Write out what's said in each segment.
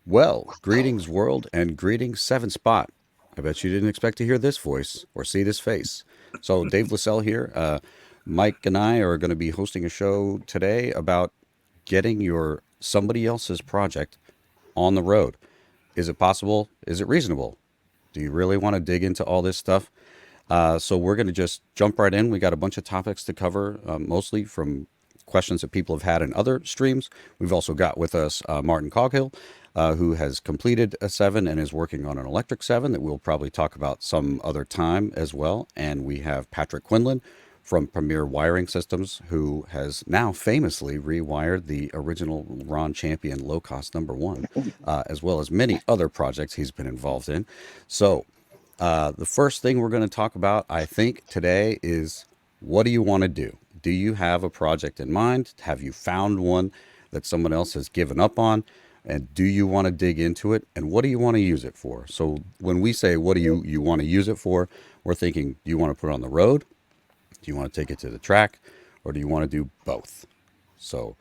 Well, greetings, world, and greetings, Seven Spot. I bet you didn't expect to hear this voice or see this face. So, Dave Lascelle here. Mike and I are going to be hosting a show today about getting your somebody else's project on the road. Is it possible? Is it reasonable? Do you really want to dig into all this stuff? So we're going to just jump right in. We got a bunch of topics to cover, mostly from questions that people have had in other streams. We've also got with us Martin Coghill, who has completed a 7 and is working on an electric 7 that we'll probably talk about some other time as well. And we have Patrick Quinlan from Premier Wiring Systems, who has now famously rewired the original Ron Champion Locost #1, as well as many other projects he's been involved in. So the first thing we're going to talk about, I think, today is what do you want to do? Do you have a project in mind? Have you found one that someone else has given up on? And do you want to dig into it? And what do you want to use it for? So when we say what do you want to use it for, we're thinking, do you want to put it on the road? Do you want to take it to the track? Or do you want to do both? So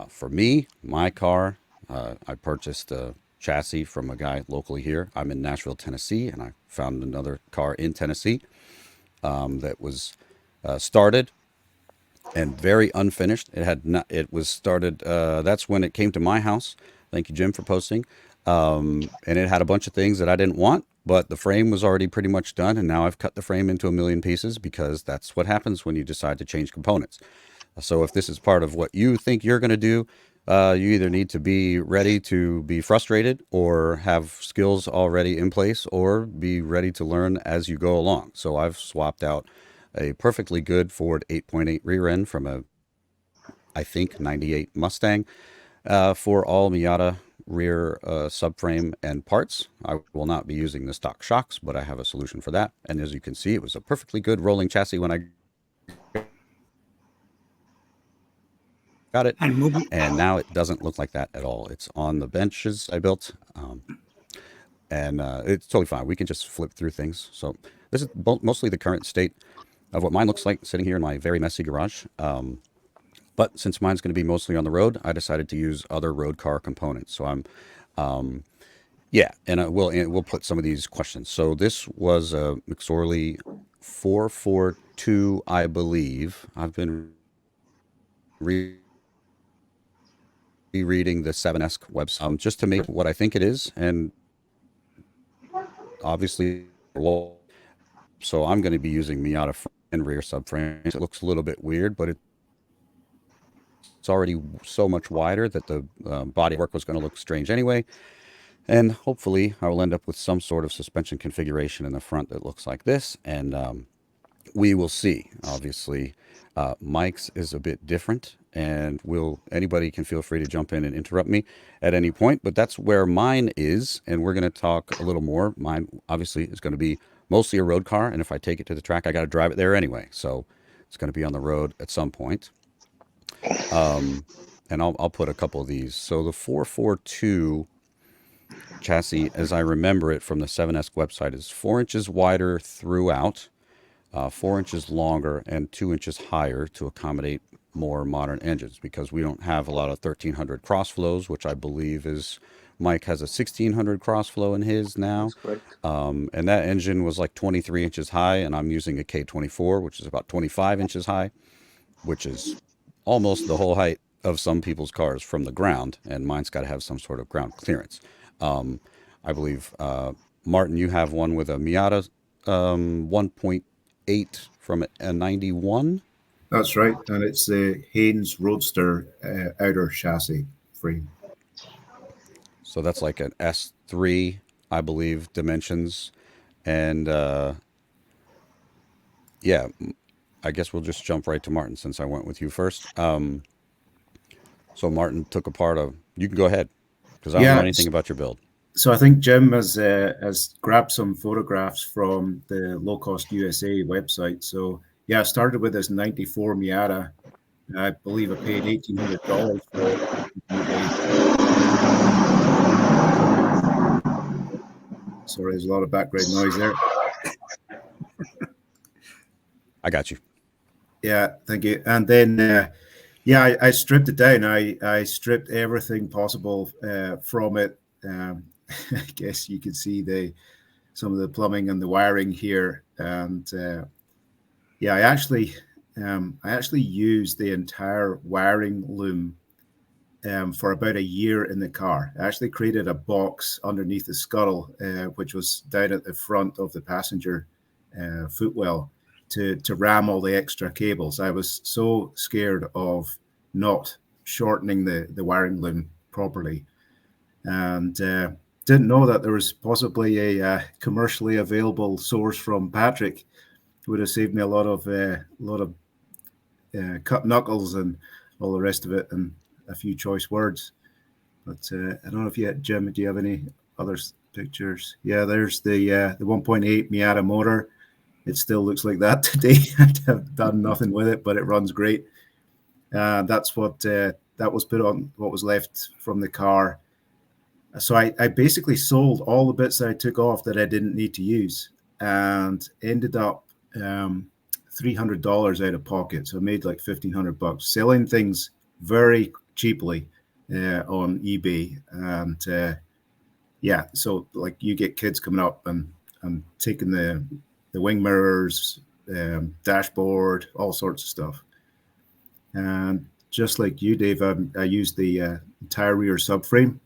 for me, my car, I purchased a chassis from a guy locally here. I'm in Nashville, Tennessee, and I found another car in Tennessee that was started and very unfinished. It had not. It was started. That's when it came to my house. Thank you, Jim, for posting. And it had a bunch of things that I didn't want, but the frame was already pretty much done, and now I've cut the frame into a million pieces because that's what happens when you decide to change components. So if this is part of what you think you're going to do, you either need to be ready to be frustrated or have skills already in place or be ready to learn as you go along. So I've swapped out a perfectly good Ford 8.8 rear end from a, I think, 98 Mustang for all Miata rear subframe and parts. I will not be using the stock shocks, but I have a solution for that. And as you can see, it was a perfectly good rolling chassis when I got it. And moving, And now it doesn't look like that at all. It's on the benches I built, and it's totally fine. We can just flip through things. So this is mostly the current state of what mine looks like sitting here in my very messy garage. But since mine's going to be mostly on the road, I decided to use other road car components. So yeah, and we'll put some of these questions. So this was a McSorley 442, I believe. I've been rereading the 7S website just to make what I think it is, and obviously, so I'm going to be using Miata front and rear subframes. It looks a little bit weird, but it's already so much wider that the body work was going to look strange anyway. And hopefully, I will end up with some sort of suspension configuration in the front that looks like this, and we will see. Obviously, Mike's is a bit different, and will anybody can feel free to jump in and interrupt me at any point. But that's where mine is, and we're going to talk a little more. Mine obviously is going to be mostly a road car, and if I take it to the track, I got to drive it there anyway. So it's going to be on the road at some point. And I'll put a couple of these. So the 442 chassis, as I remember it from the 7S website, is 4 inches wider throughout, 4 inches longer, and 2 inches higher to accommodate more modern engines because we don't have a lot of 1300 crossflows, which I believe is Mike has a 1600 crossflow in his now. That's correct. And that engine was like 23 inches high, and I'm using a K24, which is about 25 inches high, which is almost the whole height of some people's cars from the ground, and mine's got to have some sort of ground clearance. Um, I believe, Martin, you have one with a Miata 1.8 from a 91. That's right. And it's the Haynes Roadster outer chassis frame. So that's like an S3, I believe, dimensions. And yeah, I guess we'll just jump right to Martin since I went with you first. So Martin took apart a. You can go ahead because I don't know Yeah. anything about your build. So I think Jim has grabbed some photographs from the Low Cost USA website. So yeah, I started with this '94 Miata. I believe I paid $1,800 for it. Sorry, there's a lot of background noise there. I got you. Yeah, thank you. And then, yeah, I stripped it down. I stripped everything possible from it. I guess you can see some of the plumbing and the wiring here. And yeah, I actually used the entire wiring loom for about a year in the car. I actually created a box underneath the scuttle, which was down at the front of the passenger footwell, to ram all the extra cables. I was so scared of not shortening the wiring loom properly, and didn't know that there was possibly a commercially available source from Patrick. It would have saved me a lot of cut knuckles and all the rest of it, and a few choice words. But I don't know if Jim, do you have any other pictures? Yeah, there's the 1.8 Miata motor. It still looks like that today. I've done nothing with it, but it runs great. That's what that was put on what was left from the car. So I basically sold all the bits that I took off that I didn't need to use, and ended up $300 out of pocket. So I made like $1,500 selling things very cheaply on eBay. And yeah, so like you get kids coming up and taking the wing mirrors, dashboard, all sorts of stuff. And just like you, Dave, I used the entire rear subframe.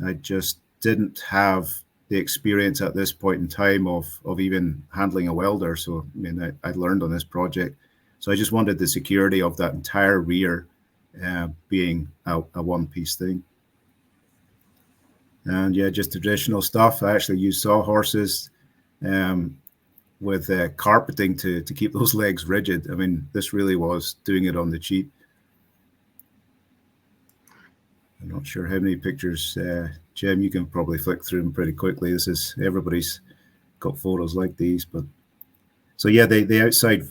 I just didn't have the experience at this point in time of even handling a welder. So I mean, I learned on this project. So I just wanted the security of that entire rear being a one-piece thing. And yeah, just traditional stuff. I actually use sawhorses with carpeting to keep those legs rigid. I mean, this really was doing it on the cheap. I'm not sure how many pictures, Jim, you can probably flick through them pretty quickly. Everybody's got photos like these, but so yeah, the outside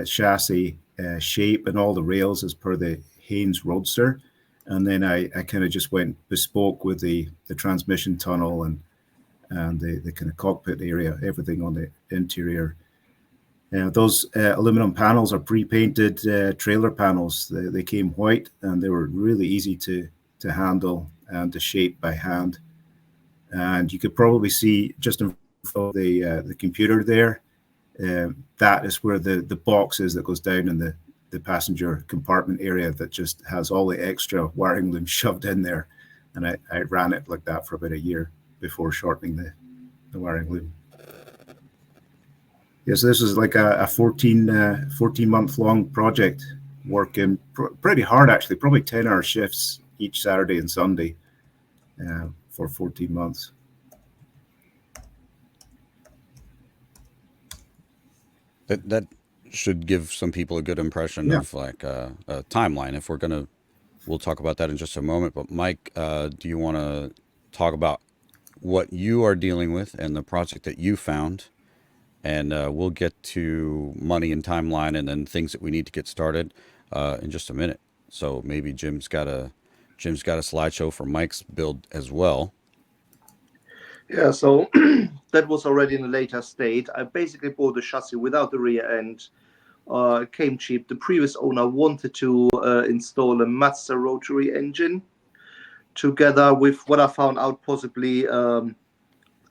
chassis shape and all the rails is per the Haynes Roadster. And then I kind of just went bespoke with the transmission tunnel and the kind of cockpit area, everything on the interior. Those aluminum panels are pre-painted trailer panels. They came white, and they were really easy to handle and to shape by hand. And you could probably see just in front of the computer there, that is where the box is that goes down in the passenger compartment area that just has all the extra wiring loom shoved in there. And I ran it like that for about a year before shortening the wiring loom. Yeah, so this was like a 14-month long project, working pretty hard, actually, probably 10-hour shifts each Saturday and Sunday for 14 months. That should give some people a good impression of like a timeline. If we'll talk about that in just a moment. But Mike, do you want to talk about what you are dealing with and the project that you found? And we'll get to money and timeline and then things that we need to get started in just a minute. So maybe Jim's got a slideshow for Mike's build as well. Yeah, so that was already in a later state. I basically bought the chassis without the rear end. It came cheap. The previous owner wanted to install a Mazda rotary engine together with what I found out, possibly a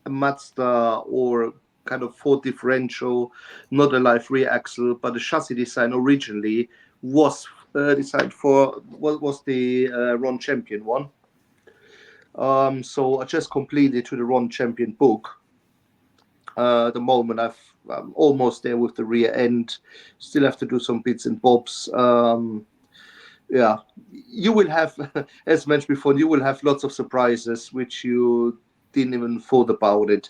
Mazda or kind of Ford differential, not a live rear axle, but the chassis design originally was designed for what was the Ron Champion one. So I just completed to the Ron Champion book. At the moment, I'm almost there with the rear end. Still have to do some bits and bobs. Yeah, you will have, as mentioned before, you will have lots of surprises which you didn't even thought about it.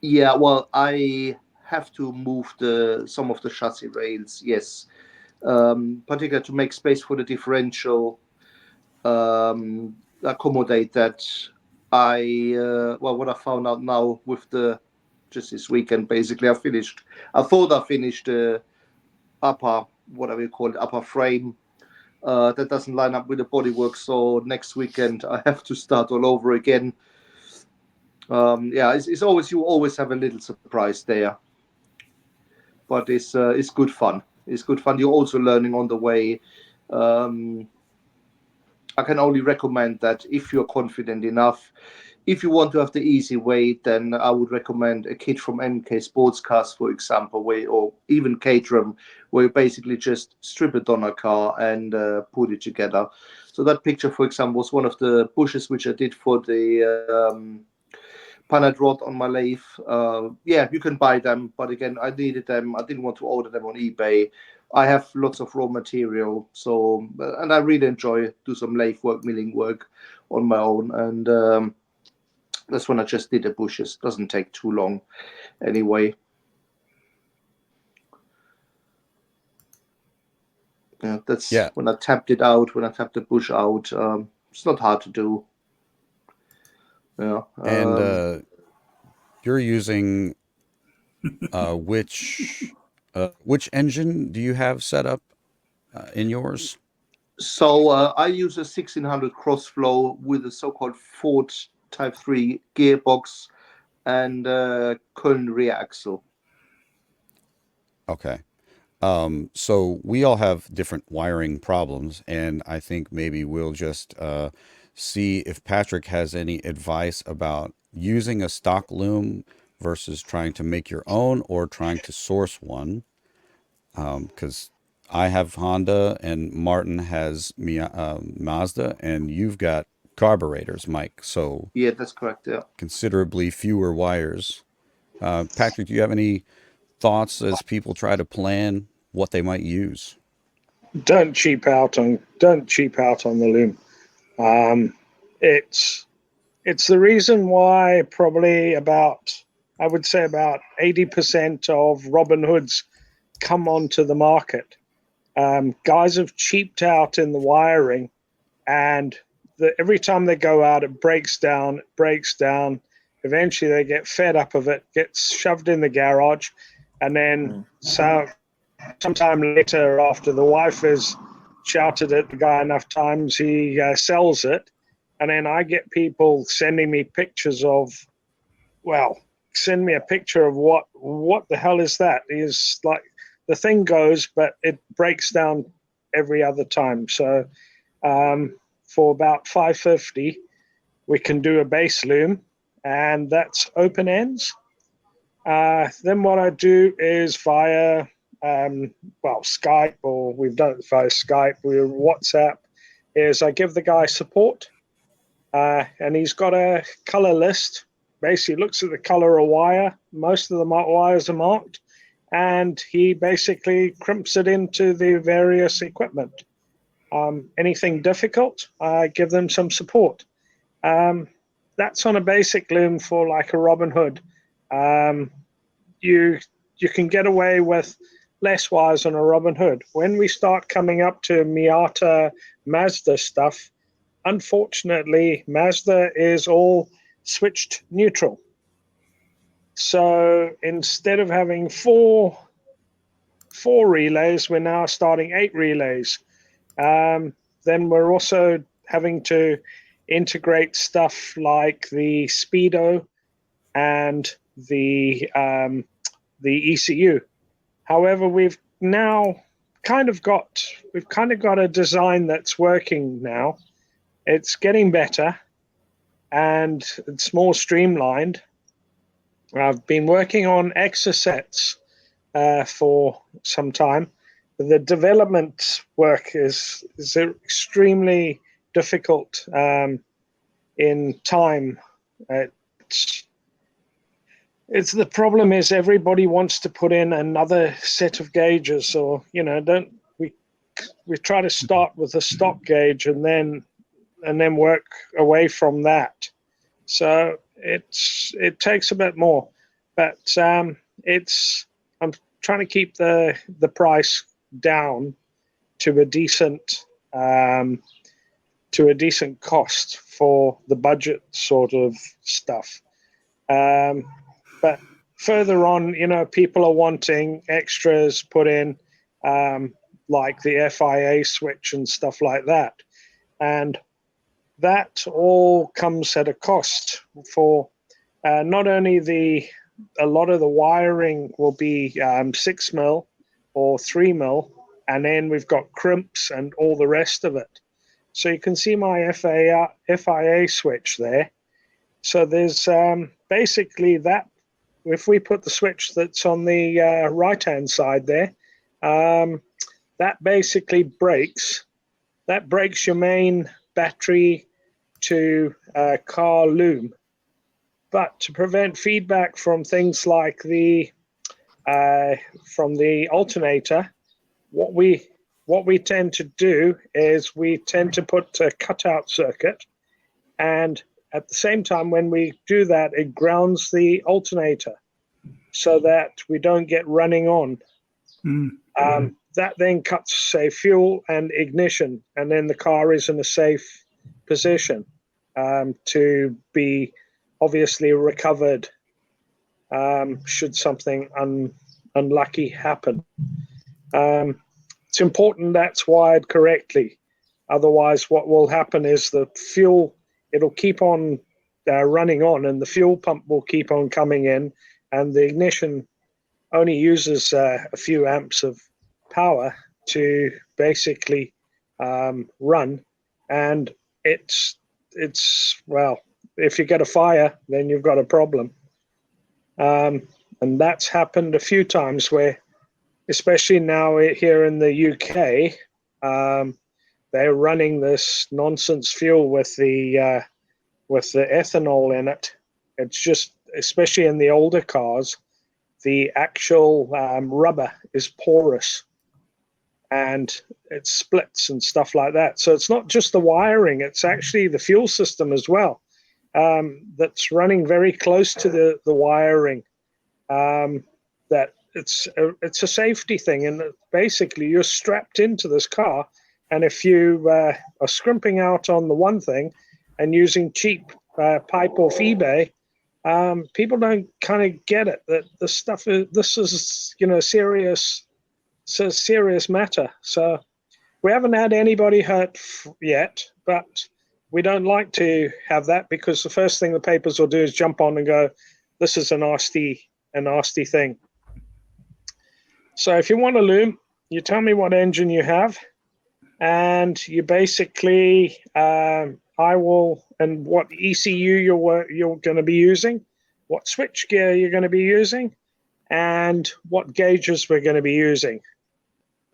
Yeah, well, I have to move some of the chassis rails, yes, particularly to make space for the differential, accommodate that. What I found out now with just this weekend, basically, I thought I finished the upper, whatever you call it, upper frame. That doesn't line up with the bodywork, so next weekend I have to start all over again. Yeah, you always have a little surprise there, but it's good fun. It's good fun. You're also learning on the way. I can only recommend that if you're confident enough. If you want to have the easy way, then I would recommend a kit from MK Sportscast, for example, or even Caterham, where you basically just strip it on a car and put it together. So that picture, for example, was one of the bushes which I did for the panel rod on my lathe. Yeah, you can buy them, but again, I needed them. I didn't want to order them on eBay. I have lots of raw material, so and I really enjoy do some lathe work, milling work on my own, and that's when I just did the bushes. Doesn't take too long, anyway. Yeah, that's Yeah. when I tapped it out. When I tapped the bush out, it's not hard to do. Yeah. And you're using which engine do you have set up in yours? So I use a 1600 crossflow with a so-called Ford Type 3 gearbox and Köln rear axle. Okay. So we all have different wiring problems, and I think maybe we'll just see if Patrick has any advice about using a stock loom versus trying to make your own or trying to source one. Because I have Honda and Martin has Mazda, and you've got carburetors, Mike. So Yeah, that's correct. Yeah. considerably fewer wires. Patrick, do you have any thoughts as people try to plan what they might use? Don't cheap out on the loom. Um, it's it's the reason why probably I would say about 80% of Robin Hoods come onto the market. Guys have cheaped out in the wiring, and every time they go out, it breaks down. It breaks down. Eventually, they get fed up of it, gets shoved in the garage, and then sometime later, after the wife has shouted at the guy enough times, he sells it. And then I get people sending me pictures of, well, send me a picture of what the hell is that? Is like the thing goes, but it breaks down every other time. So for about 550, we can do a base loom, and that's open ends. Then what I do is via Skype, or we've done it via Skype, we're WhatsApp, is I give the guy support, and he's got a color list. Basically, looks at the color of wire. Most of the wires are marked, and he basically crimps it into the various equipment. Anything difficult, I give them some support. That's on a basic loom for like a Robin Hood. You can get away with less wires on a Robin Hood. When we start coming up to Miata Mazda stuff, unfortunately, Mazda is all switched neutral. So instead of having four relays, we're now starting 8 relays. Then we're also having to integrate stuff like the speedo and the ECU. However, we've kind of got a design that's working now. It's getting better and it's more streamlined. I've been working on exocets for some time. The development work is extremely difficult in time. It's the problem is everybody wants to put in another set of gauges, or don't we try to start with a stock gauge and then work away from that. So it takes a bit more, but I'm trying to keep the price down to a decent cost for the budget sort of stuff. But further on, people are wanting extras put in, like the FIA switch and stuff like that, and that all comes at a cost for not only a lot of the wiring will be 6 mil or 3 mil, and then we've got crimps and all the rest of it. So you can see my FIA switch there. So there's basically that. If we put the switch that's on the right-hand side there, that basically breaks. That breaks your main battery to car loom. But to prevent feedback from things like from the alternator, what we tend to do is we tend to put a cutout circuit, and at the same time when we do that, it grounds the alternator so that we don't get running on. That then cuts, say, fuel and ignition, and then the car is in a safe position to be obviously recovered should something unlucky happen. It's important that's wired correctly. Otherwise, what will happen is the fuel, it'll keep on running on, and the fuel pump will keep on coming in, and the ignition only uses a few amps of power to basically run. And it's well, if you get a fire, then you've got a problem. And that's happened a few times where, especially now here in the UK, they're running this nonsense fuel with the ethanol in it. It's just, especially in the older cars, the actual rubber is porous and it splits and stuff like that. So it's not just the wiring, it's actually the fuel system as well that's running very close to the wiring. That it's a safety thing, and basically you're strapped into this car, and if you are scrimping out on the one thing and using cheap pipe off eBay, people don't kind of get it that this is serious. It's a serious matter. So we haven't had anybody hurt yet, but we don't like to have that, because the first thing the papers will do is jump on and go, this is a nasty thing. So if you want a loom, you tell me what engine you have, and you basically, I will, and what ECU you're going to be using, what switch gear you're going to be using, and what gauges we're going to be using.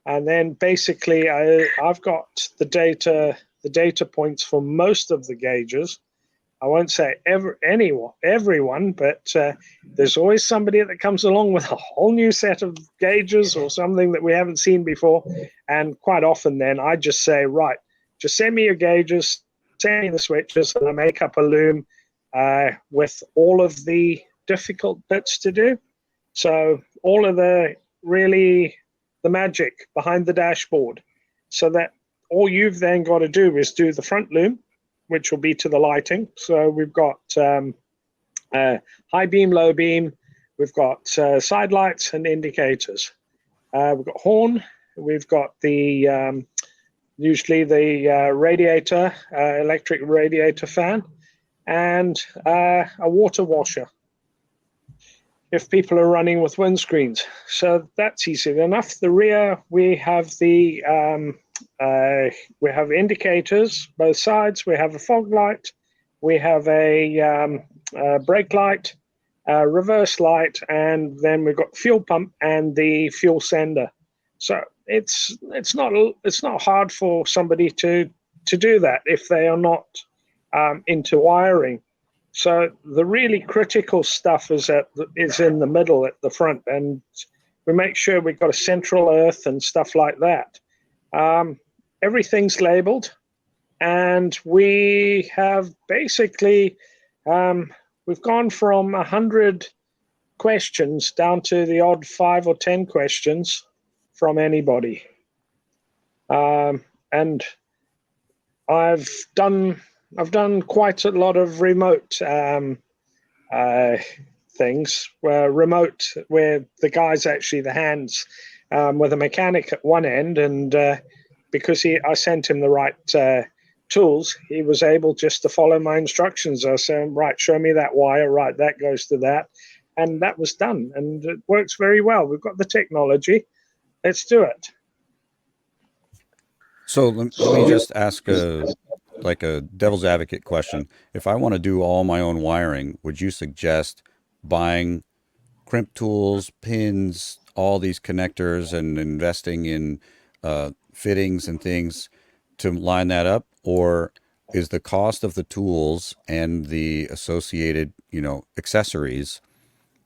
And then basically I've got the data points for most of the gauges. I won't say everyone, but there's always somebody that comes along with a whole new set of gauges or something that we haven't seen before. And quite often then I just say, right, just send me your gauges, send me the switches, and I make up a loom with all of the difficult bits to do. So all of the magic behind the dashboard, so that all you've then got to do is do the front loom, which will be to the lighting. So we've got high beam, low beam, we've got side lights and indicators. We've got horn, we've got the usually the radiator, electric radiator fan, and a water washer if people are running with windscreens. So that's easy enough. The rear, we have we have indicators both sides. We have a fog light, we have a brake light, reverse light, and then we've got fuel pump and the fuel sender. So it's not hard for somebody to do that if they are not into wiring. So the really critical stuff is in the middle at the front, and we make sure we've got a central earth and stuff like that. Everything's labeled, and we have basically we've gone from 100 questions down to the odd 5 or 10 questions from anybody. And I've done quite a lot of remote things, where the guy's actually the hands with a mechanic at one end, and because I sent him the right tools, he was able just to follow my instructions. I said, right, show me that wire, right, that goes to that, and that was done, and it works very well. We've got the technology. let's do it. So let me just ask a devil's advocate question. If I want to do all my own wiring, would you suggest buying crimp tools, pins, all these connectors, and investing in fittings and things to line that up? Or is the cost of the tools and the associated, accessories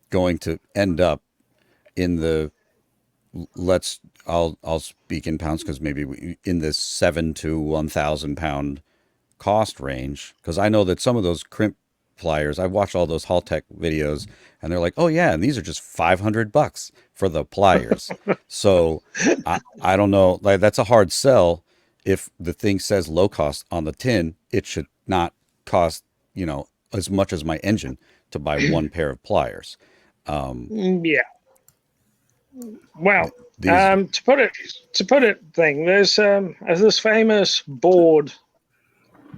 going to end up in the I'll speak in pounds because maybe in this 7 to 1,000 pound cost range, because I know that some of those crimp pliers, I watch all those Haltech videos and they're like, oh yeah, and these are just $500 for the pliers. So I don't know, like that's a hard sell. If the thing says low cost on the tin, it should not cost, as much as my engine to buy one pair of pliers. Yeah. Well, These to put it thing, there's this famous board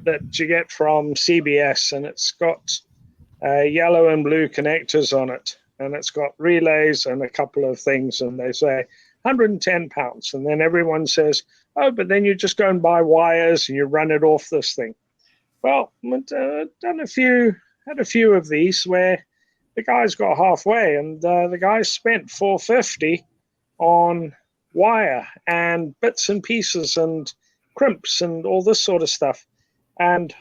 that you get from CBS, and it's got yellow and blue connectors on it, and it's got relays and a couple of things, and they say 110 pounds, and then everyone says, oh, but then you just go and buy wires and you run it off this thing. Well, I've had a few of these where the guys got halfway, and the guys spent $450 on wire and bits and pieces and crimps and all this sort of stuff. And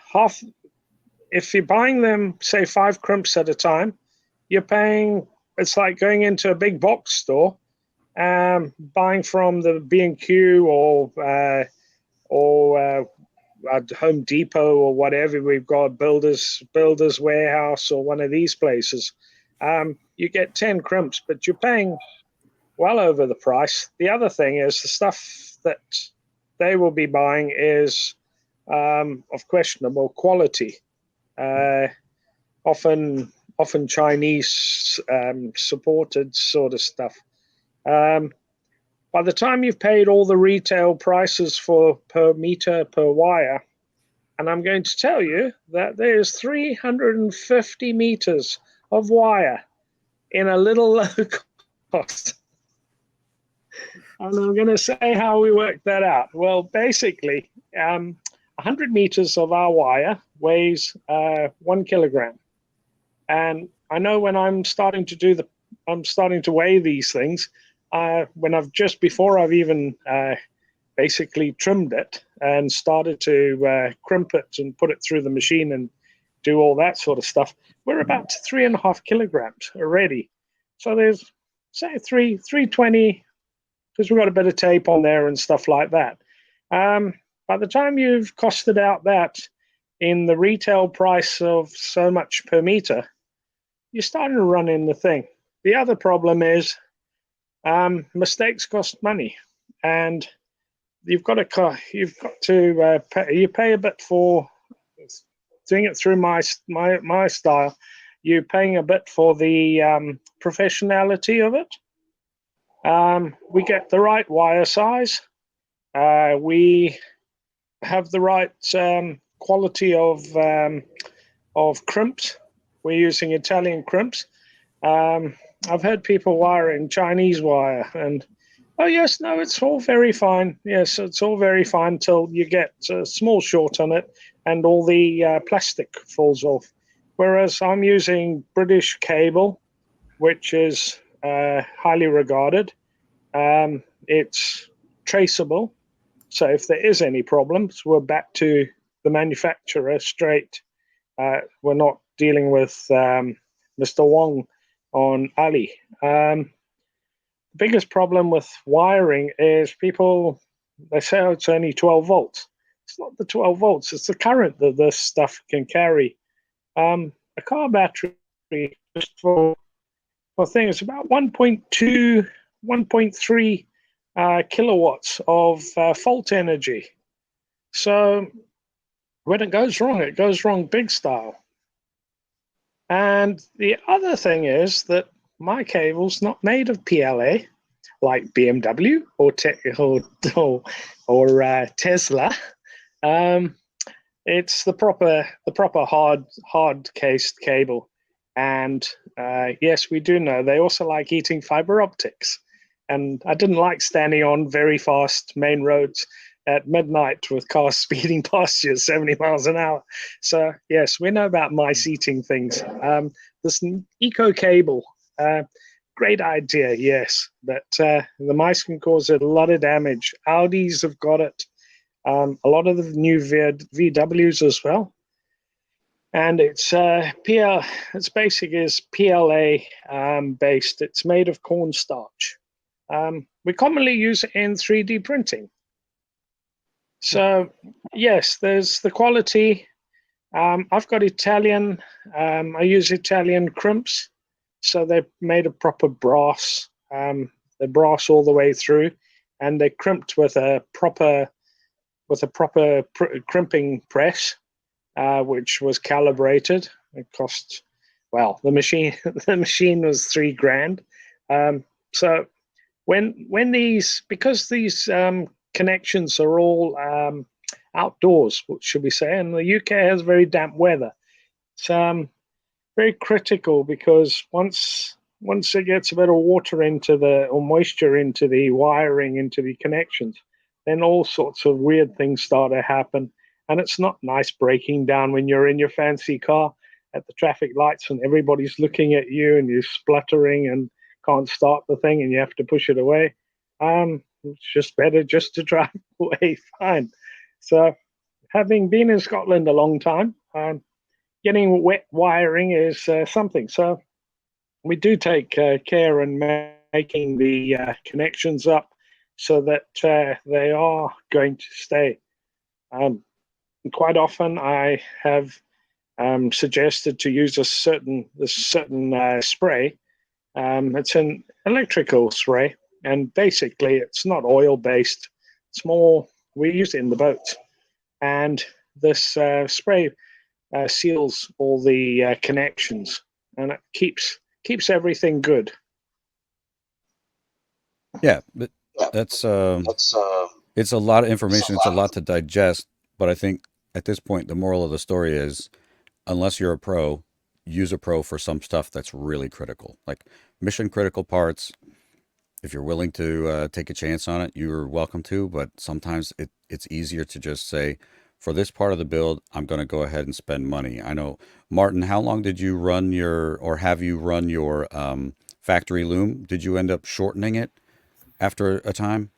if you're buying them, say 5 crimps at a time, you're paying, it's like going into a big box store, buying from the B&Q or at Home Depot or whatever. We've got Builders Warehouse or one of these places. You get 10 crimps, but you're paying well over the price. The other thing is the stuff that they will be buying is of questionable quality. Often Chinese supported sort of stuff. By the time you've paid all the retail prices for per meter per wire, and I'm going to tell you that there's 350 meters of wire in a little Locost. And I'm going to say how we worked that out. Well, basically, 100 meters of our wire weighs 1 kilogram. And I know when I'm starting to weigh these things, before I've even basically trimmed it and started to crimp it and put it through the machine and do all that sort of stuff, we're about 3.5 kilograms already. So there's, say, 320, because we've got a bit of tape on there and stuff like that. By the time you've costed out that in the retail price of so much per meter, you're starting to run in the thing. The other problem is mistakes cost money, and you pay a bit for doing it through my style. You're paying a bit for the professionality of it. We get the right wire size. We have the right quality of crimps. We're using Italian crimps. I've heard people wiring Chinese wire, and it's all very fine. Yes, it's all very fine till you get a small short on it, and all the plastic falls off. Whereas I'm using British cable, which is highly regarded. It's traceable, so if there is any problems, we're back to the manufacturer straight. We're not dealing with Mr. Wong on Ali. The biggest problem with wiring is they say, oh, it's only 12 volts. It's not the 12 volts, it's the current that this stuff can carry. A car battery, just for things, about 1.2, 1.3 kilowatts of fault energy. So when it goes wrong big style. And the other thing is that my cable's not made of PLA like BMW or Tesla. It's the proper hard cased cable. And yes, we do know they also like eating fiber optics. and I didn't like standing on very fast main roads at midnight with cars speeding past you at 70 miles an hour. So yes, we know about my seating things. This eco cable, great idea, yes, but the mice can cause a lot of damage. Audis have got it, a lot of the new VWs as well. And it's it's basic is PLA based. It's made of cornstarch. We commonly use it in 3D printing. So yes, there's the quality. I've got Italian. I use Italian crimps, so they're made of proper brass. They're brass all the way through, and they're crimped with a proper crimping press, which was calibrated. It cost, well, the machine was $3,000. So when these, because these connections are all outdoors, what should we say, and the UK has very damp weather, it's very critical, because once it gets a bit of water or moisture into the wiring, into the connections, then all sorts of weird things start to happen. And it's not nice breaking down when you're in your fancy car at the traffic lights and everybody's looking at you and you're spluttering and can't start the thing and you have to push it away. It's just better just to drive away fine. So having been in Scotland a long time, getting wet wiring is something. So we do take care in making the connections up so that they are going to stay. Quite often I have suggested to use this certain spray. It's an electrical spray, and basically it's not oil based. It's more, we use it in the boat, and this spray seals all the connections, and it keeps everything good. Yeah, but that's it's a lot of information. It's a lot to digest. But I think at this point, the moral of the story is, unless you're a pro, use a pro for some stuff that's really critical, like mission critical parts. If you're willing to take a chance on it, you're welcome to. But sometimes it's easier to just say, for this part of the build, I'm going to go ahead and spend money. I know, Martin, how long did you run or have you run your factory loom? Did you end up shortening it after a time?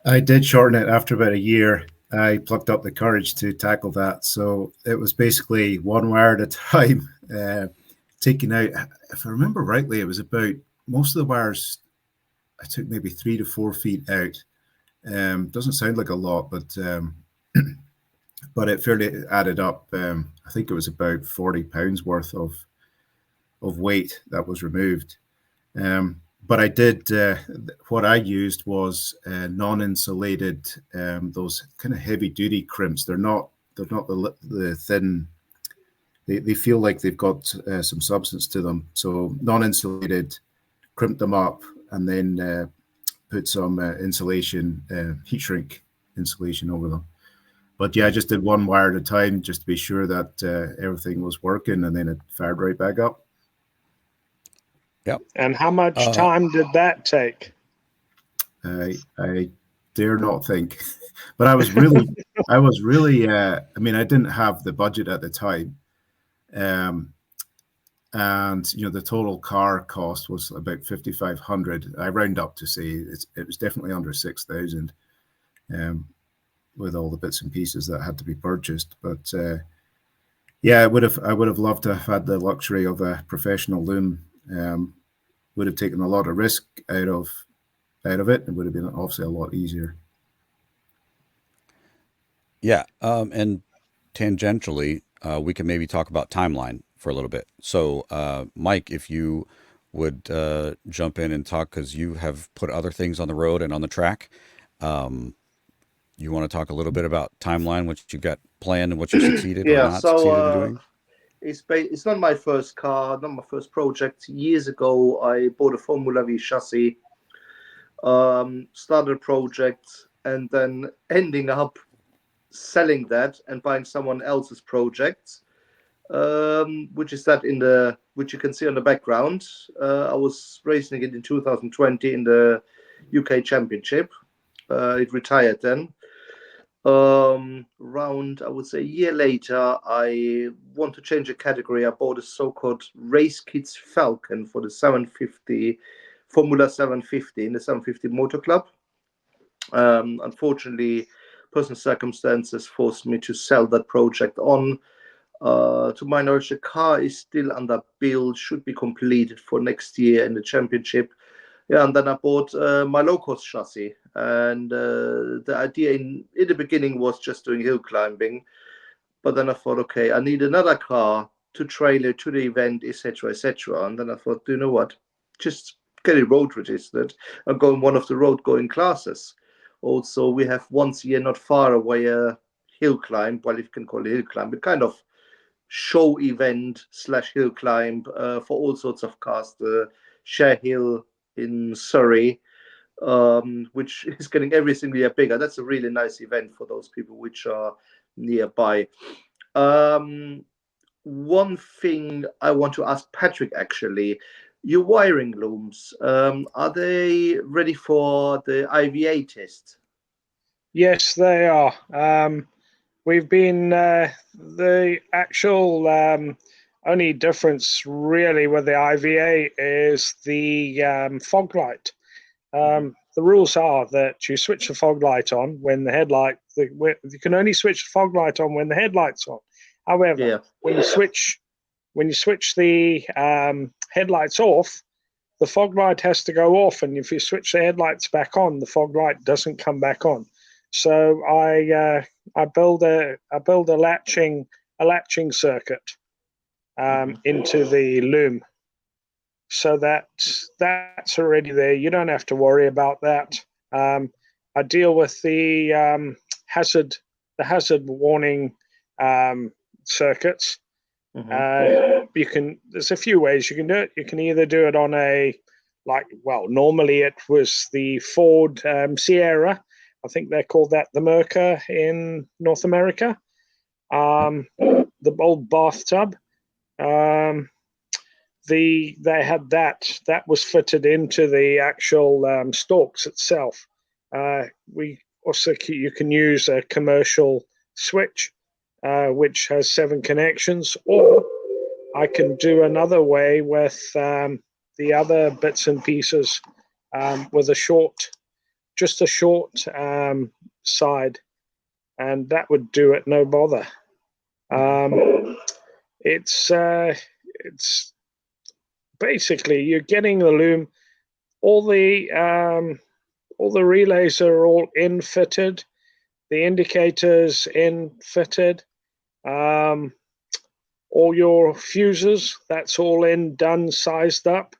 I did shorten it after about a year. I plucked up the courage to tackle that. So it was basically one wire at a time, taking out, if I remember rightly, it was about, most of the wires I took maybe 3 to 4 feet out. Doesn't sound like a lot, but it fairly added up. I think it was about 40 pounds worth of weight that was removed. But I did, what I used was non-insulated, those kind of heavy duty crimps. They're not the thin, they feel like they've got some substance to them. So non-insulated, crimp them up, and then put some insulation, heat shrink insulation over them. But yeah, I just did one wire at a time just to be sure that everything was working, and then it fired right back up. Yep. And how much time did that take? I dare not think, but I was really, I mean, I didn't have the budget at the time. And the total car cost was about 5,500. I round up to say it was definitely under 6,000, with all the bits and pieces that had to be purchased. But yeah, I would have loved to have had the luxury of a professional loom. Would have taken a lot of risk out of it. It would have been obviously a lot easier. Yeah, and tangentially, we can maybe talk about timeline for a little bit. So, Mike, if you would jump in and talk, because you have put other things on the road and on the track. You want to talk a little bit about timeline, what you got planned and what you succeeded or Yeah, not succeeded in doing? It's not my first car, not my first project. Years ago, I bought a Formula V chassis, started a project, and then ending up selling that and buying someone else's project. which is that which you can see on the background. I was racing it in 2020 in the UK Championship. It retired then. Around, I would say, a year later, I want to change the category. I bought a so-called Race Kids Falcon for the 750 Formula 750 in the 750 Motor Club. Unfortunately, personal circumstances forced me to sell that project on. To my knowledge, the car is still under build, should be completed for next year in the championship. Yeah, and then I bought my Locost chassis, and the idea in the beginning was just doing hill climbing, but then I thought, okay, I need another car to trailer to the event, etc., etc. And then I thought, you know what, just get it road registered and go in one of the road going classes. Also, we have once a year, not far away, a hill climb, well, if you can call it hill climb, but kind of show event / hill climb for all sorts of cars. The Share Hill in Surrey, which is getting every single year bigger. That's a really nice event for those people which are nearby. One thing I want to ask Patrick, actually, your wiring looms, are they ready for the IVA test? Yes, they are. We've been the actual only difference really with the IVA is the fog light. The rules are that you switch the fog light on when the headlight. You can only switch the fog light on when the headlight's on. However, Yeah. when you switch the headlights off, the fog light has to go off, and if you switch the headlights back on, the fog light doesn't come back on. So I build a latching circuit into the loom, so that's already there. You don't have to worry about that. I deal with the hazard warning circuits. There's a few ways you can do it. You can either do it on normally it was the Ford Sierra. I think they called that the Merca in North America. The old bathtub. They had that was fitted into the actual stalks itself. You can use a commercial switch, which has 7 connections, or I can do another way with the other bits and pieces with a short side, and that would do it no bother. It's basically you're getting the loom. All the relays are all in fitted. The indicators in fitted. All your fuses, that's all in, done, sized up.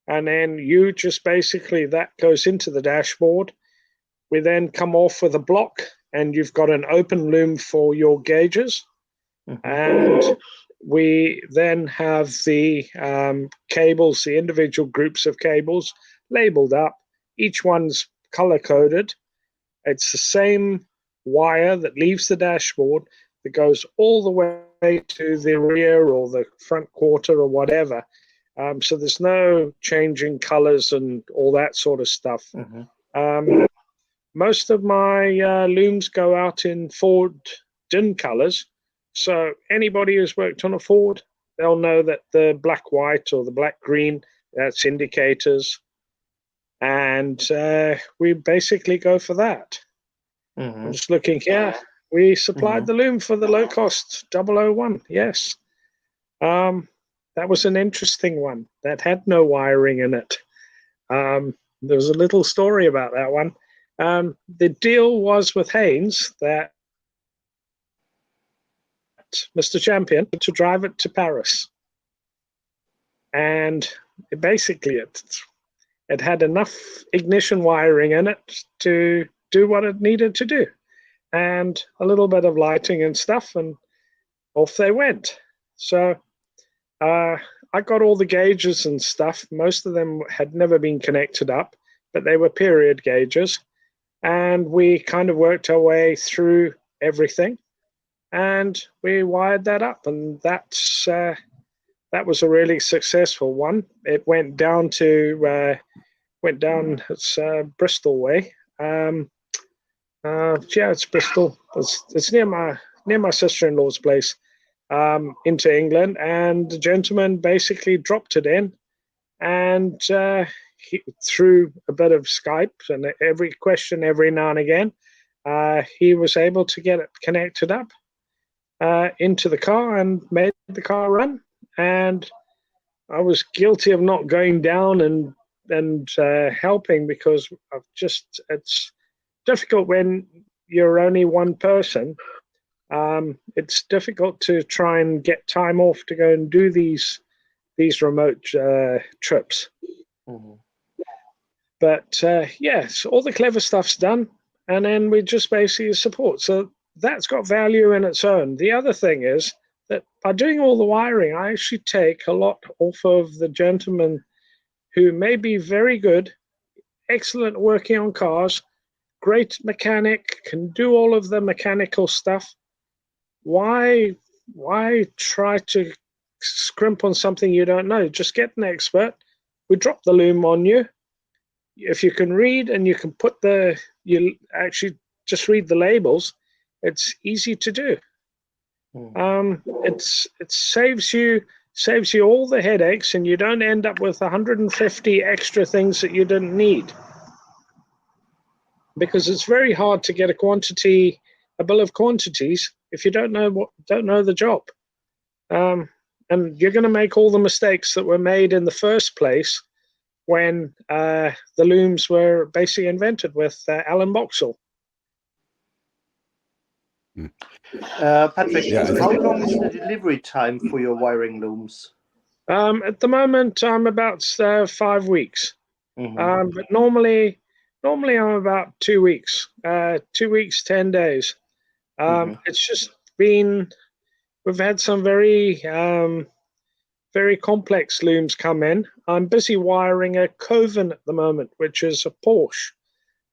And then you just basically, that goes into the dashboard. We then come off with a block, and you've got an open loom for your gauges. And we then have the cables, the individual groups of cables labeled up. Each one's color coded. It's the same wire that leaves the dashboard that goes all the way to the rear or the front quarter or whatever. So there's no changing colors and all that sort of stuff. Most of my looms go out in Ford DIN colors. So anybody who's worked on a Ford, they'll know that the black white or the black green, that's indicators. And we basically go for that. I'm just looking here. We supplied the loom for the Locost 001. Yes. That was an interesting one. That had no wiring in it. There was a little story about that one. The deal was with Haynes that Mr. Champion to drive it to Paris. And it had enough ignition wiring in it to do what it needed to do. And a little bit of lighting and stuff, and off they went. So I got all the gauges and stuff. Most of them had never been connected up, but they were period gauges. And we kind of worked our way through everything. and we wired that up, and that was a really successful one. It went down to it's Bristol way. Yeah, it's Bristol. It's near my sister-in-law's place, into England, and the gentleman basically dropped it in, and through a bit of Skype and every question every now and again, he was able to get it connected up into the car and made the car run. And I was guilty of not going down and helping, because it's difficult when you're only one person. It's difficult to try and get time off to go and do these remote trips. Mhm. But yes, all the clever stuff's done, and then we just basically support. So that's got value in its own. The other thing is that by doing all the wiring, I actually take a lot off of the gentleman who may be very good, excellent working on cars, great mechanic, can do all of the mechanical stuff. Why try to scrimp on something you don't know? Just get an expert. We drop the loom on you. If you can read and you can you actually just read the labels, it's easy to do. It saves you all the headaches, and you don't end up with 150 extra things that you didn't need, because it's very hard to get a bill of quantities if you don't know the job, and you're going to make all the mistakes that were made in the first place when the looms were basically invented with Alan Boxall. Patrick, Yeah, I how think. long is the delivery time for your wiring looms? At the moment, I'm about 5 weeks, Mhm. but normally I'm about 2 weeks, 2 weeks, 10 days. Mhm. It's just we've had some very complex looms come in. I'm busy wiring a Coven at the moment, which is a Porsche.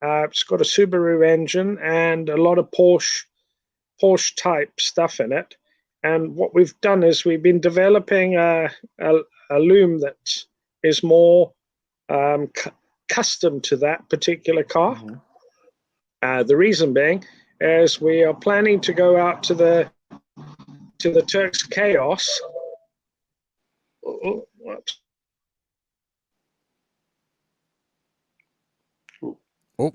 It's got a Subaru engine and a lot of Porsche type stuff in it. And what we've done is we've been developing a loom that is more custom to that particular car. Mhm. The reason being is we are planning to go out to the Turks Chaos. Whoops. Oh,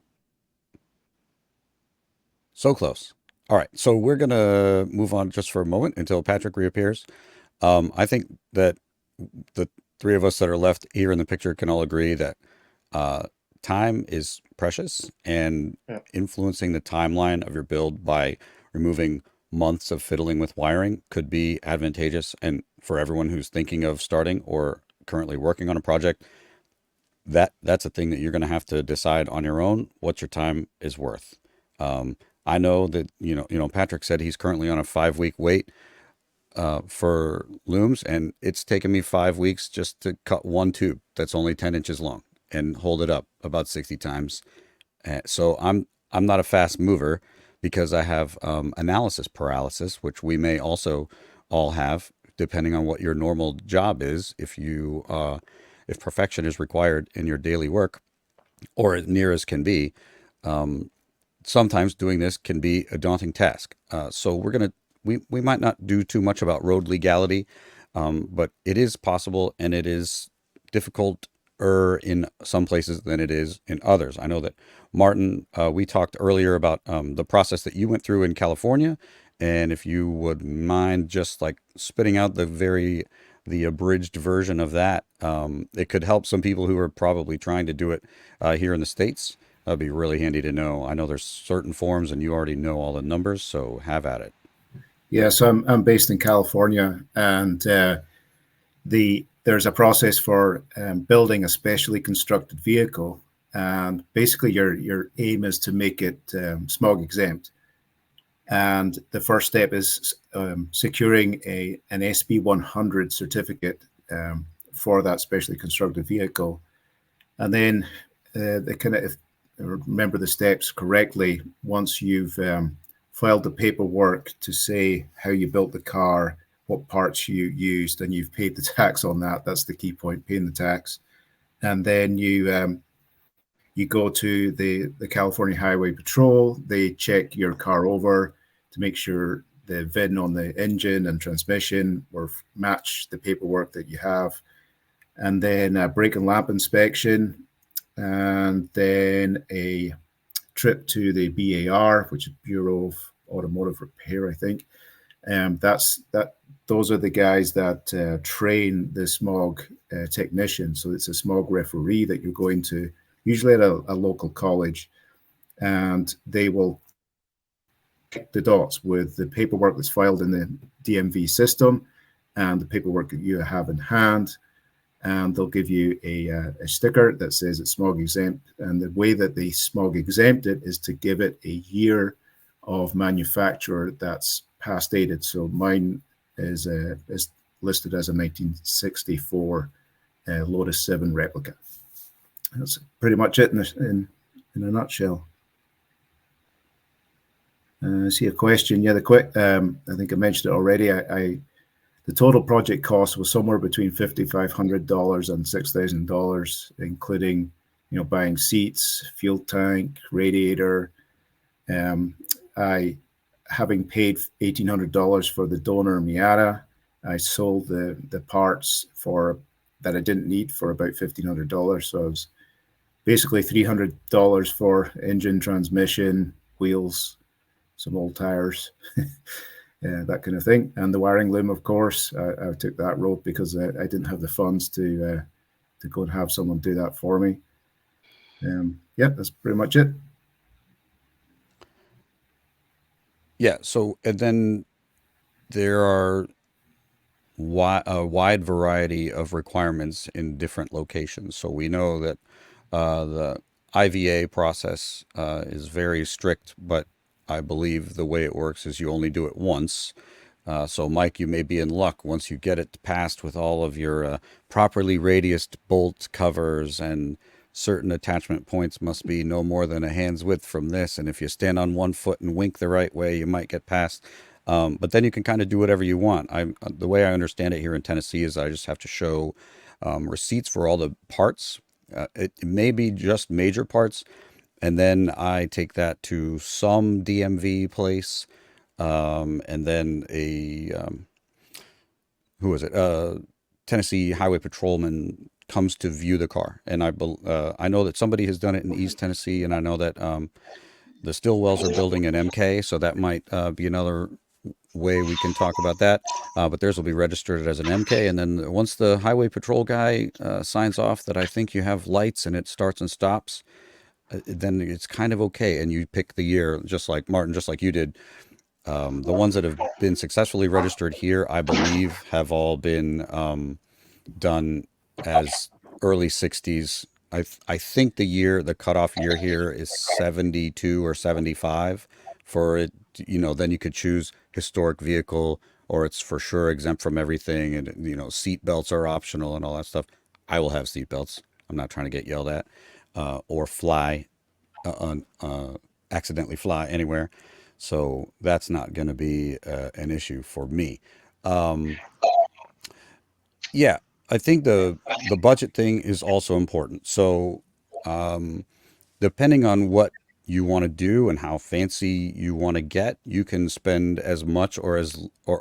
so close. All right, so we're gonna move on just for a moment until Patrick reappears. I think that the three of us that are left here in the picture can all agree that uh, time is precious, and Yeah. influencing the timeline of your build by removing months of fiddling with wiring could be advantageous. And for everyone who's thinking of starting or currently working on a project, that's a thing that you're going to have to decide on your own what your time is worth. I know that Patrick said he's currently on a 5 week wait for looms, and it's taken me 5 weeks just to cut one tube that's only 10 inches long and hold it up about 60 times. So I'm not a fast mover because I have analysis paralysis, which we may also all have, depending on what your normal job is. If perfection is required in your daily work, or as near as can be, sometimes doing this can be a daunting task. So we might not do too much about road legality, but it is possible, and it is difficult in some places than it is in others. I know that Martin, we talked earlier about the process that you went through in California, and if you would mind just like spitting out the abridged version of that, it could help some people who are probably trying to do it here in the States. That'd be really handy to know. I know there's certain forms, and you already know all the numbers, so have at it. Yeah, so I'm based in California, and there's a process for building a specially constructed vehicle, and basically your aim is to make it smog exempt. And the first step is securing an SB 100 certificate for that specially constructed vehicle, and then the kind of, if I remember the steps correctly, once you've filed the paperwork to say how you built the car, what parts you used, and you've paid the tax on that. That's the key point, paying the tax. And then you go to the California Highway Patrol. They check your car over to make sure the VIN on the engine and transmission or match the paperwork that you have. And then a brake and lamp inspection, and then a trip to the BAR, which is Bureau of Automotive Repair, I think. Those are the guys that train the smog technician. So it's a smog referee that you're going to, usually at a local college, and they will connect the dots with the paperwork that's filed in the DMV system and the paperwork that you have in hand. And they'll give you a sticker that says it's smog exempt. And the way that they smog exempt it is to give it a year of manufacture that's past dated. So mine is listed as a 1964 Lotus 7 replica. That's pretty much it in a nutshell. I see a question. Yeah, I think I mentioned it already. The total project cost was somewhere between $5,500 and $6,000, including, buying seats, fuel tank, radiator. Having paid $1,800 for the donor Miata, I sold the parts that I didn't need for about $1,500. So it was basically $300 for engine, transmission, wheels, some old tires. That kind of thing. And the wiring loom, of course, I took that road because I didn't have the funds to go and have someone do that for me. Yeah, that's pretty much it. Yeah. So, and then there are a wide variety of requirements in different locations. So we know that the IVA process is very strict, but I believe the way it works is you only do it once. So, Mike, you may be in luck once you get it passed with all of your properly radiused bolt covers, and certain attachment points must be no more than a hand's width from this. And if you stand on one foot and wink the right way, you might get passed. But then you can kind of do whatever you want. The way I understand it here in Tennessee is I just have to show receipts for all the parts. It may be just major parts. And then I take that to some DMV place, and then who is it? Tennessee Highway Patrolman comes to view the car. And I know that somebody has done it in East Tennessee, and I know that the Stillwells are building an MK, so that might be another way we can talk about that. But theirs will be registered as an MK, and then once the Highway Patrol guy signs off that I think you have lights and it starts and stops, then it's kind of okay. And you pick the year, just like Martin, just like you did. The ones that have been successfully registered here, I believe, have all been done as early 60s. I think the cutoff year here is 72 or 75 for it. Then you could choose historic vehicle, or it's for sure exempt from everything. And, seat belts are optional and all that stuff. I will have seat belts. I'm not trying to get yelled at. Or accidentally fly anywhere. So that's not going to be an issue for me. Yeah, I think the budget thing is also important. So depending on what you want to do and how fancy you want to get, you can spend as much or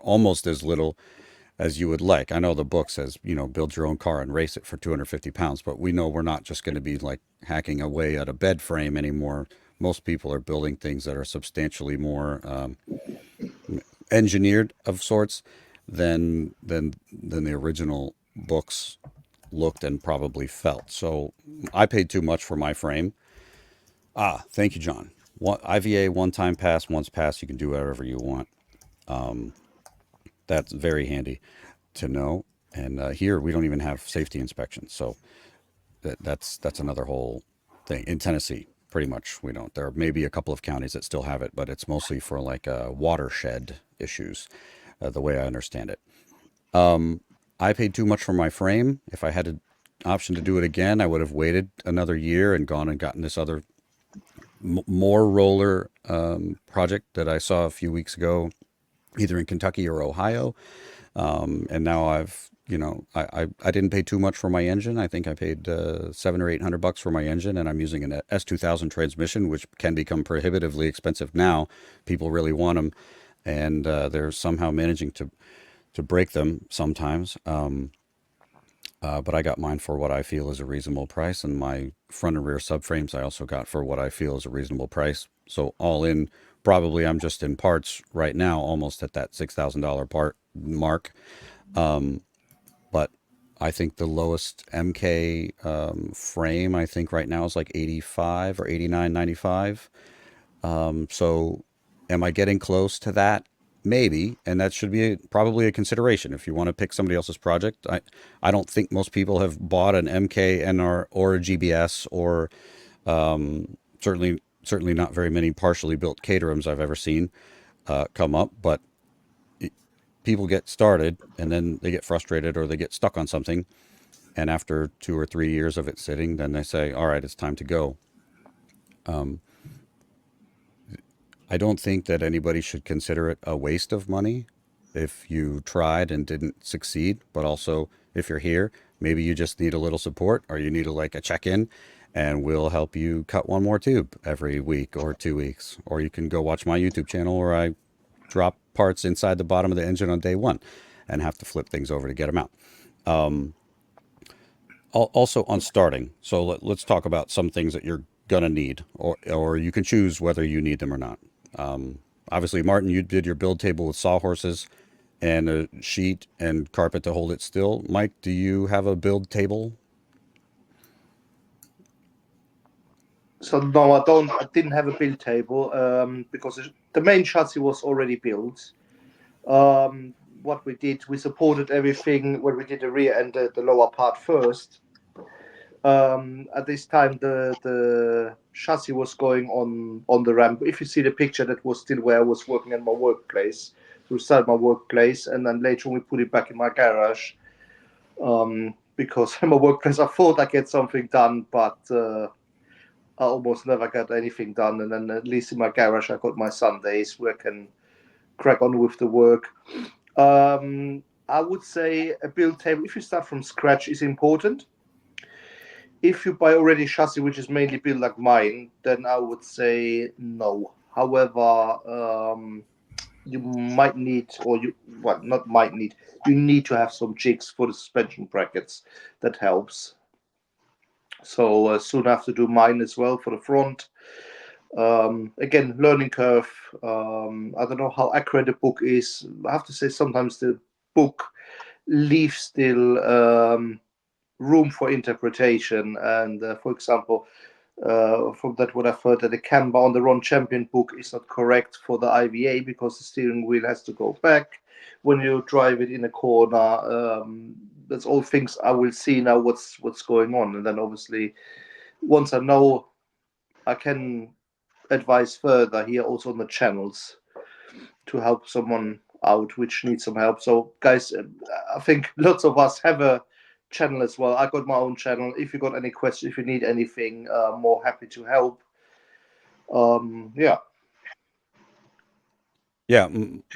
almost as little as you would like. I know the book says, build your own car and race it for 250 pounds, but we know we're not just going to be like hacking away at a bed frame anymore. Most people are building things that are substantially more engineered of sorts than the original books looked and probably felt. So I paid too much for my frame. Thank you, John. IVA one-time pass, once passed, you can do whatever you want. That's very handy to know. And here we don't even have safety inspections, so that's another whole thing. In Tennessee, pretty much we don't. There may be a couple of counties that still have it, but it's mostly for like watershed issues, the way I understand it. I paid too much for my frame. If I had an option to do it again, I would have waited another year and gone and gotten this other more roller project that I saw a few weeks ago, either in Kentucky or Ohio. And now I didn't pay too much for my engine. I think I paid $700 or $800 for my engine, and I'm using an S2000 transmission, which can become prohibitively expensive now. People really want them, and they're somehow managing to break them sometimes. But I got mine for what I feel is a reasonable price, and my front and rear subframes I also got for what I feel is a reasonable price. So all in, probably I'm just in parts right now, almost at that $6,000 part mark. But I think the lowest MK frame I think right now is like 85 or 89.95. So am I getting close to that? Maybe, and that should be probably a consideration if you want to pick somebody else's project. I don't think most people have bought an MK or a GBS or certainly not very many partially built Caterhams I've ever seen come up. But people get started and then they get frustrated or they get stuck on something, and after 2 or 3 years of it sitting, then they say, "All right, it's time to go." I don't think that anybody should consider it a waste of money if you tried and didn't succeed. But also, if you're here, maybe you just need a little support or you need like a check-in, and we'll help you cut one more tube every week or 2 weeks. Or you can go watch my YouTube channel where I drop parts inside the bottom of the engine on day one and have to flip things over to get them out. Also on starting, so let's talk about some things that you're gonna need, or you can choose whether you need them or not. Obviously, Martin, you did your build table with sawhorses and a sheet and carpet to hold it still. Mike, do you have a build table? So no, I don't. I didn't have a build table because the main chassis was already built. What we did, we supported everything when we did the rear and the lower part first. At this time, the chassis was going on the ramp. If you see the picture, that was still where I was working at my workplace. So we started my workplace, and then later on we put it back in my garage. Because at my workplace, I thought I get something done, but I almost never got anything done. And then at least in my garage, I got my Sundays where I can crack on with the work. I would say a build table, if you start from scratch, is important. If you buy already chassis, which is mainly built like mine, then I would say no. However, you might need, not might need, you need to have some jigs for the suspension brackets. That helps. So soon I have to do mine as well for the front. Again, learning curve. I don't know how accurate the book is. I have to say sometimes the book leaves still room for interpretation. And for example, from that what I've heard, that the camber on the Ron Champion book is not correct for the IVA because the steering wheel has to go back when you drive it in a corner. That's all things I will see now what's going on. And then obviously once I know, I can advise further here also on the channels to help someone out which needs some help. So guys, I think lots of us have a channel as well. I got my own channel. If you got any questions, if you need anything, more happy to help. Yeah. Yeah,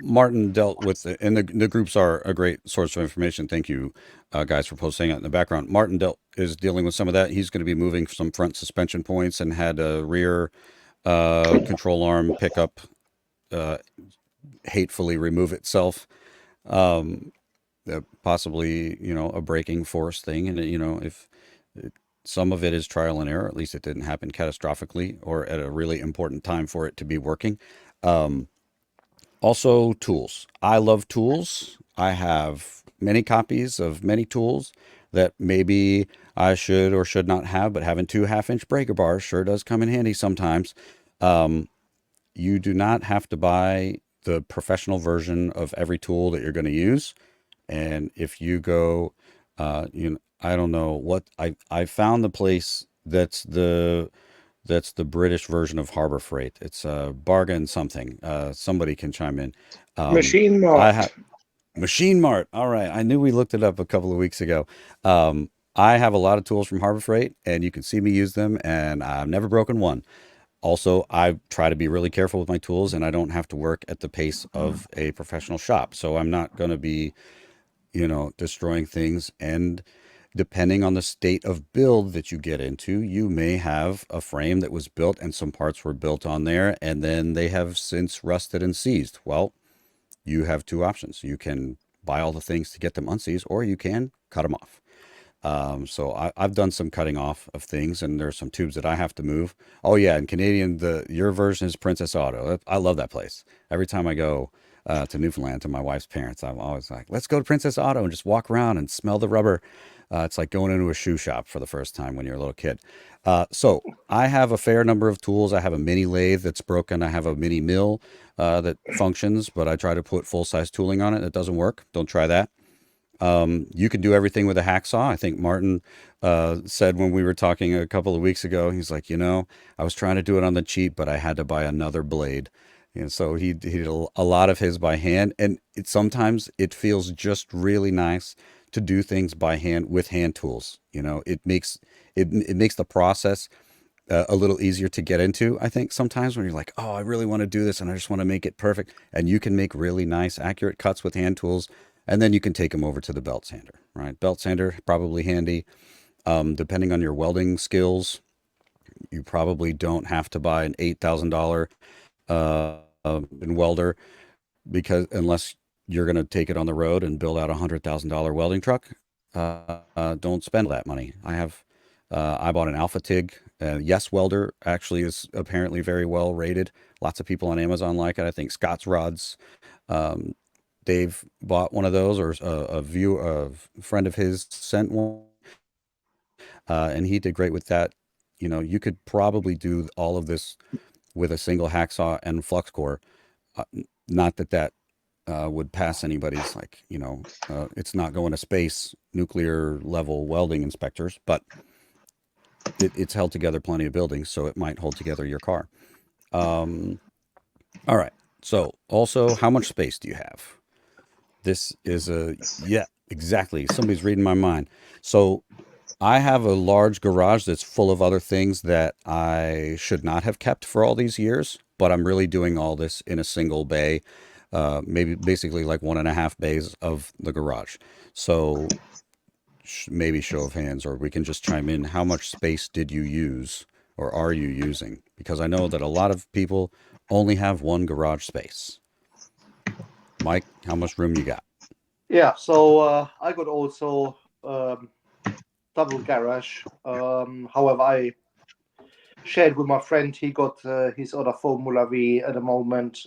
Martin dealt with it, and the groups are a great source of information. Thank you, guys, for posting it in the background. Martin is dealing with some of that. He's going to be moving some front suspension points and had a rear control arm pickup hatefully remove itself. Possibly, a braking force thing, and if some of it is trial and error, at least it didn't happen catastrophically or at a really important time for it to be working. Also, tools. I love tools. I have many copies of many tools that maybe I should or should not have, but having 2 half-inch breaker bars sure does come in handy sometimes. You do not have to buy the professional version of every tool that you're going to use. And if you go, I don't know what I found the place that's the British version of Harbor Freight. It's a bargain something. Somebody can chime in. Machine I Mart. have Machine Mart. All right, I knew we looked it up a couple of weeks ago. I have a lot of tools from Harbor Freight, and you can see me use them, and I've never broken one. Also, I try to be really careful with my tools, and I don't have to work at the pace of a professional shop. So I'm not going to be, destroying things. And depending on the state of build that you get into, you may have a frame that was built and some parts were built on there, and then they have since rusted and seized. Well, you have two options. You can buy all the things to get them unseized, or you can cut them off. So I've done some cutting off of things, and there's some tubes that I have to move. Oh yeah, in Canadian, your version is Princess Auto. I love that place. Every time I go to Newfoundland to my wife's parents, I'm always like, let's go to Princess Auto and just walk around and smell the rubber. It's like going into a shoe shop for the first time when you're a little kid. So I have a fair number of tools. I have a mini lathe that's broken. I have a mini mill that functions, but I try to put full size tooling on it. It doesn't work. Don't try that. You can do everything with a hacksaw. I think Martin said when we were talking a couple of weeks ago, he's like, I was trying to do it on the cheap, but I had to buy another blade. And so he did a lot of his by hand, and sometimes it feels just really nice to do things by hand with hand tools. It makes the process a little easier to get into. I think sometimes when you're like, oh, I really want to do this and I just want to make it perfect, and you can make really nice, accurate cuts with hand tools, and then you can take them over to the belt sander, right? Belt sander, probably handy. Depending on your welding skills, you probably don't have to buy an $8,000 welder, because unless you're going to take it on the road and build out $100,000 welding truck, don't spend that money. I bought an Alpha TIG. Yes Welder actually is apparently very well rated. Lots of people on Amazon like it. I think Scott's Rods, um, Dave bought one of those, or a friend of his sent one, and he did great with that. You could probably do all of this with a single hacksaw and flux core. Not that would pass anybody's, it's not going to space nuclear level welding inspectors, but it's held together plenty of buildings, so it might hold together your car. Um, all right. So also, how much space do you have? This is yeah, exactly. Somebody's reading my mind. So I have a large garage that's full of other things that I should not have kept for all these years, but I'm really doing all this in a single bay, maybe basically like 1.5 bays of the garage. So maybe show of hands, or we can just chime in. How much space did you use or are you using? Because I know that a lot of people only have one garage space. Mike, how much room you got? Yeah, so I got also double garage. However, I shared with my friend. He got his other Formula V at the moment.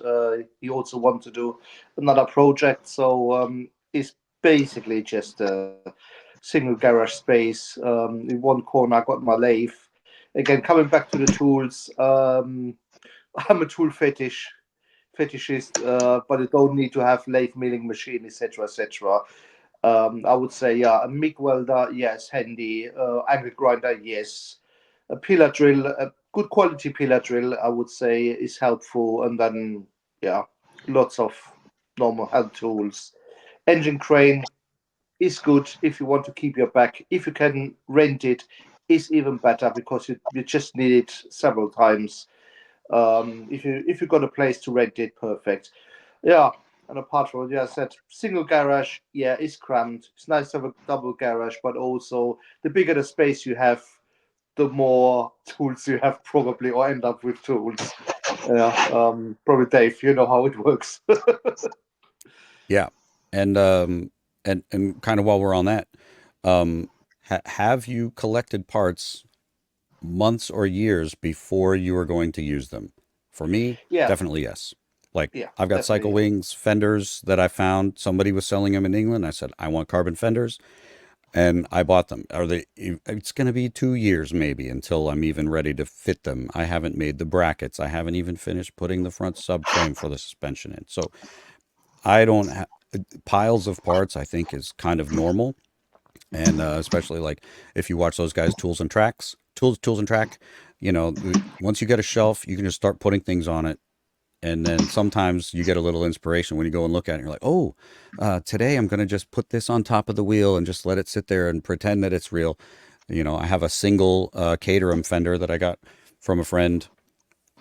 He also wants to do another project, so it's basically just a single garage space. In one corner, I got my lathe. Again, coming back to the tools, I'm a tool fetishist, but you don't need to have lathe milling machine, etc., etc. I would say, yeah, a MIG welder, yes, handy. Angle grinder, yes. A pillar drill, a good quality pillar drill, I would say, is helpful. And then, yeah, lots of normal hand tools. Engine crane is good if you want to keep your back. If you can rent it, is even better, because you just need it several times. If you got a place to rent it, perfect. Yeah, and apart from what I said, single garage, yeah, it's cramped. It's nice to have a double garage, but also the bigger the space you have, the more tools you have probably, or end up with tools. Yeah, probably Dave, you know how it works. Yeah. And kind of while we're on that, have you collected parts months or years before you are going to use them? For me, Yeah, definitely yes. Like, yeah, I've got cycle definitely. wings fenders that I found. Somebody was selling them in England. I said, I want carbon fenders, and I bought them. It's going to be 2 years maybe until I'm even ready to fit them. I haven't made the brackets. I haven't even finished putting the front subframe for the suspension in. So I don't have piles of parts, I think, is kind of normal. And especially like if you watch those guys, Tools and Track, once you get a shelf, you can just start putting things on it. And then sometimes you get a little inspiration when you go and look at it. And you're like, oh, today I'm going to just put this on top of the wheel and just let it sit there and pretend that it's real. I have a single Caterham fender that I got from a friend,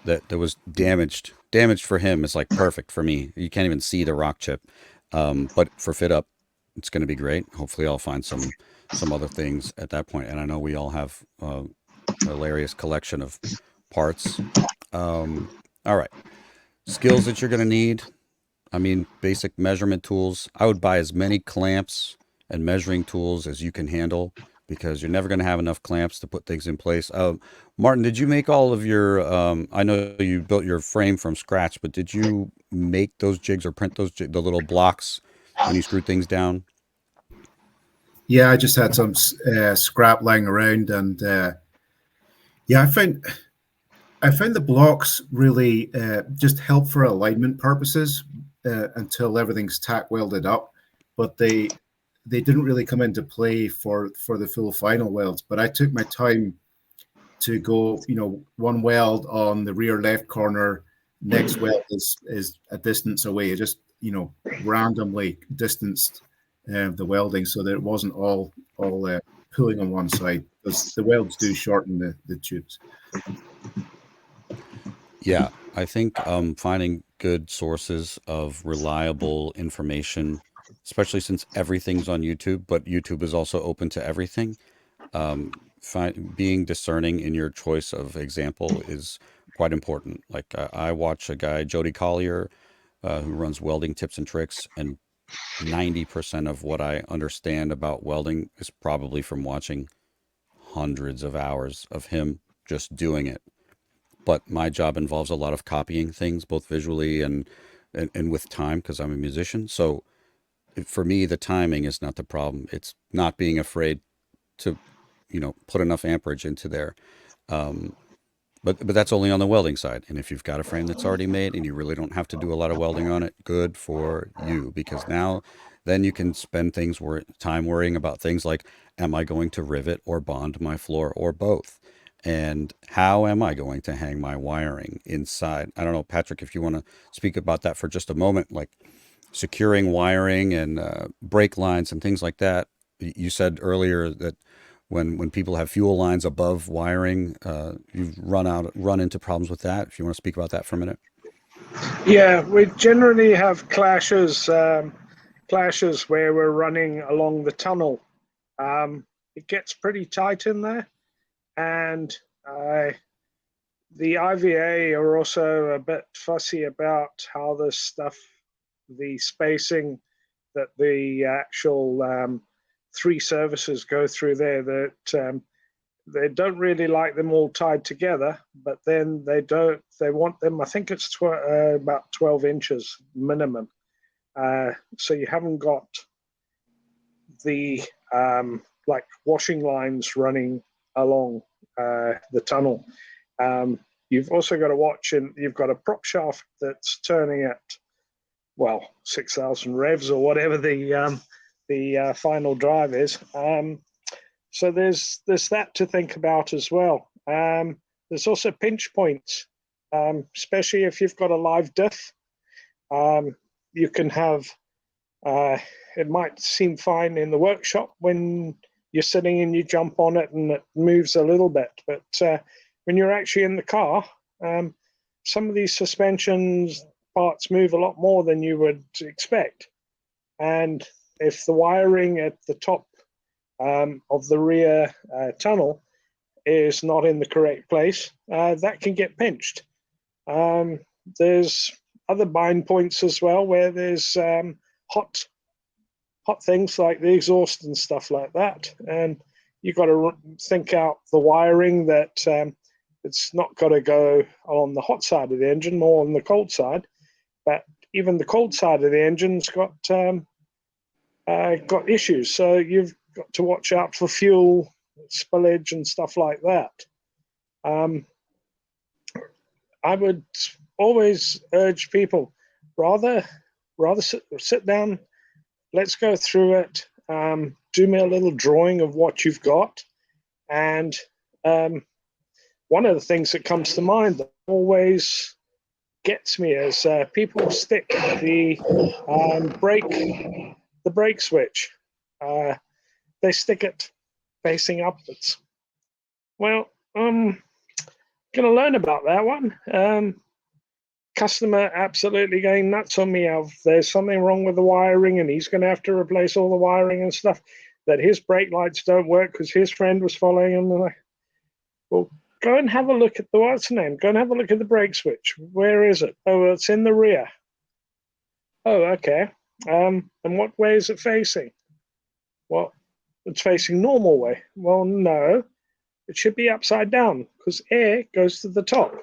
that was damaged. Damaged for him is like perfect for me. You can't even see the rock chip. But for fit up, it's going to be great. Hopefully, I'll find some other things at that point. And I know we all have a hilarious collection of parts. All right, skills that you're going to need. I mean, basic measurement tools. I would buy as many clamps and measuring tools as you can handle because you're never going to have enough clamps to put things in place. Martin, did you make all of your? I know you built your frame from scratch, but did you make those jigs or print those the little blocks when you screw things down? Yeah, I just had some scrap lying around, and yeah, I found the blocks really just help for alignment purposes until everything's tack welded up, but they didn't really come into play for the full final welds. But I took my time to go, one weld on the rear left corner. Next weld is a distance away. It just randomly distanced the welding so that it wasn't all pulling on one side, because the welds do shorten the tubes. Yeah, I think finding good sources of reliable information, especially since everything's on YouTube, but YouTube is also open to everything. Being discerning in your choice of example is quite important. Like I watch a guy, Jody Collier, who runs Welding Tips and Tricks, and 90% of what I understand about welding is probably from watching hundreds of hours of him just doing it. But my job involves a lot of copying things, both visually and with time, because I'm a musician. So for me, the timing is not the problem. It's not being afraid to, put enough amperage into there. Um, but that's only on the welding side. And if you've got a frame that's already made and you really don't have to do a lot of welding on it, good for you. Because now, then you can spend time worrying about things like, am I going to rivet or bond my floor or both? And how am I going to hang my wiring inside? I don't know, Patrick, if you want to speak about that for just a moment, like securing wiring and brake lines and things like that. You said earlier that when people have fuel lines above wiring, you've run into problems with that. If you want to speak about that for a minute. Yeah, we generally have clashes where we're running along the tunnel. It gets pretty tight in there, and the IVA are also a bit fussy about how this stuff, the spacing that the actual three services go through there, that they don't really like them all tied together, but then they want them, I think it's about 12 inches minimum. So you haven't got the like washing lines running along the tunnel. You've also got to watch, and you've got a prop shaft that's turning at 6,000 revs or whatever the final drive is. So there's that to think about as well. There's also pinch points, especially if you've got a live diff. You can have, it might seem fine in the workshop when you're sitting and you jump on it and it moves a little bit. But when you're actually in the car, some of these suspensions parts move a lot more than you would expect. And if the wiring at the top of the rear tunnel is not in the correct place, that can get pinched. There's other bind points as well where there's hot things like the exhaust and stuff like that, and you've got to think out the wiring that it's not got to go on the hot side of the engine, more on the cold side. But even the cold side of the engine's got issues, so you've got to watch out for fuel spillage and stuff like that. I would always urge people rather sit down, let's go through it, do me a little drawing of what you've got. And one of the things that comes to mind that always gets me is people stick the brake switch. They stick it facing upwards. Well, going to learn about that one. Customer absolutely going nuts on me of there's something wrong with the wiring and he's going to have to replace all the wiring and stuff, that his brake lights don't work because his friend was following him. And well, go and have a look at the what's the name. Go and have a look at the brake switch. Where is it? Oh, it's in the rear. Oh, okay. And what way is it facing? Well, it's facing normal way. Well, no, it should be upside down because air goes to the top.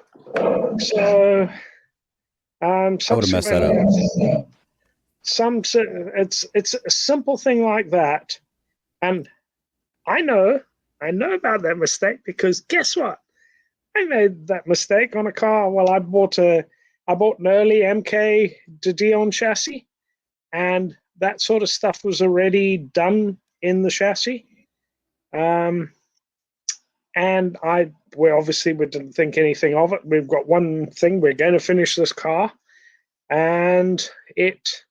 So, I would have messed that up. It's a simple thing like that, and I know about that mistake because guess what? I made that mistake on a car. Well, I bought an early MK de Dion chassis, and that sort of stuff was already done in the chassis. And we didn't think anything of it. We've got one thing. We're going to finish this car, and it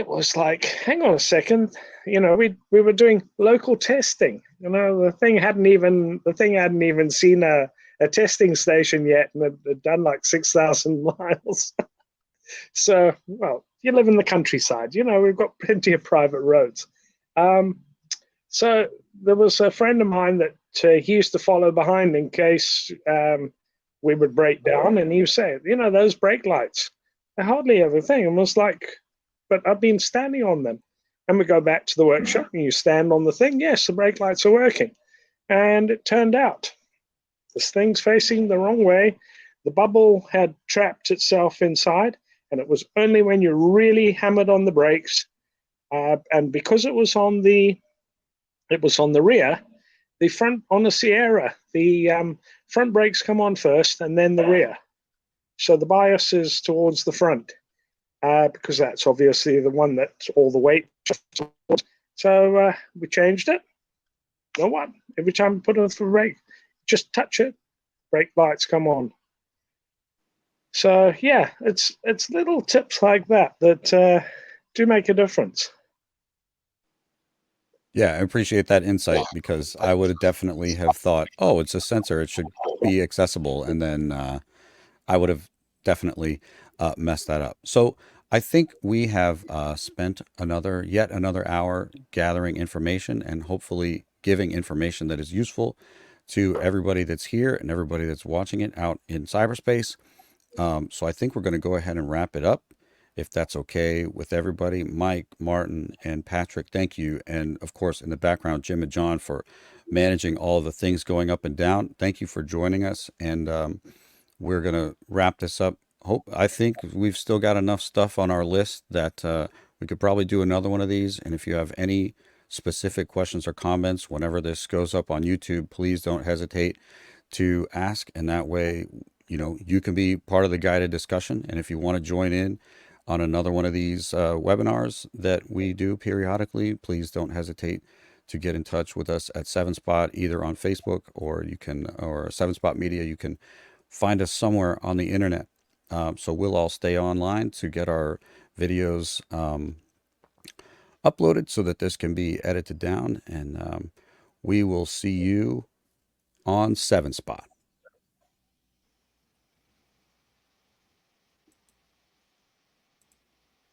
was like, hang on a second. We were doing local testing. The thing hadn't even seen a testing station yet, and it had done like 6,000 miles. So, well, you live in the countryside. We've got plenty of private roads. So there was a friend of mine that he used to follow behind in case we would break down, and he was saying, those brake lights, they hardly ever thing. And was like, but I've been standing on them. And we go back to the workshop, and you stand on the thing. Yes, the brake lights are working. And it turned out this thing's facing the wrong way. The bubble had trapped itself inside, and it was only when you really hammered on the brakes, and because it was on the rear, the front on the Sierra, the front brakes come on first, and then the rear. So the bias is towards the front. Because that's obviously the one that all the weight. So we changed it. You know what? Every time we put it on the brake, just touch it, brake lights come on. So yeah, it's little tips like that do make a difference. Yeah, I appreciate that insight because I would have definitely have thought, oh, it's a sensor, it should be accessible, and then I would have definitely messed that up. So I think we have spent yet another hour gathering information and hopefully giving information that is useful to everybody that's here and everybody that's watching it out in cyberspace. So I think we're going to go ahead and wrap it up, if that's okay with everybody. Mike, Martin, and Patrick, thank you. And of course, in the background, Jim and John for managing all the things going up and down. Thank you for joining us. And we're going to wrap this up. I think we've still got enough stuff on our list that we could probably do another one of these. And if you have any specific questions or comments whenever this goes up on YouTube, please don't hesitate to ask. And that way, you can be part of the guided discussion. And if you want to join in on another one of these webinars that we do periodically, please don't hesitate to get in touch with us at 7spot, either on Facebook or 7spot Media. You can find us somewhere on the internet. So we'll all stay online to get our videos uploaded so that this can be edited down. And we will see you on 7spot.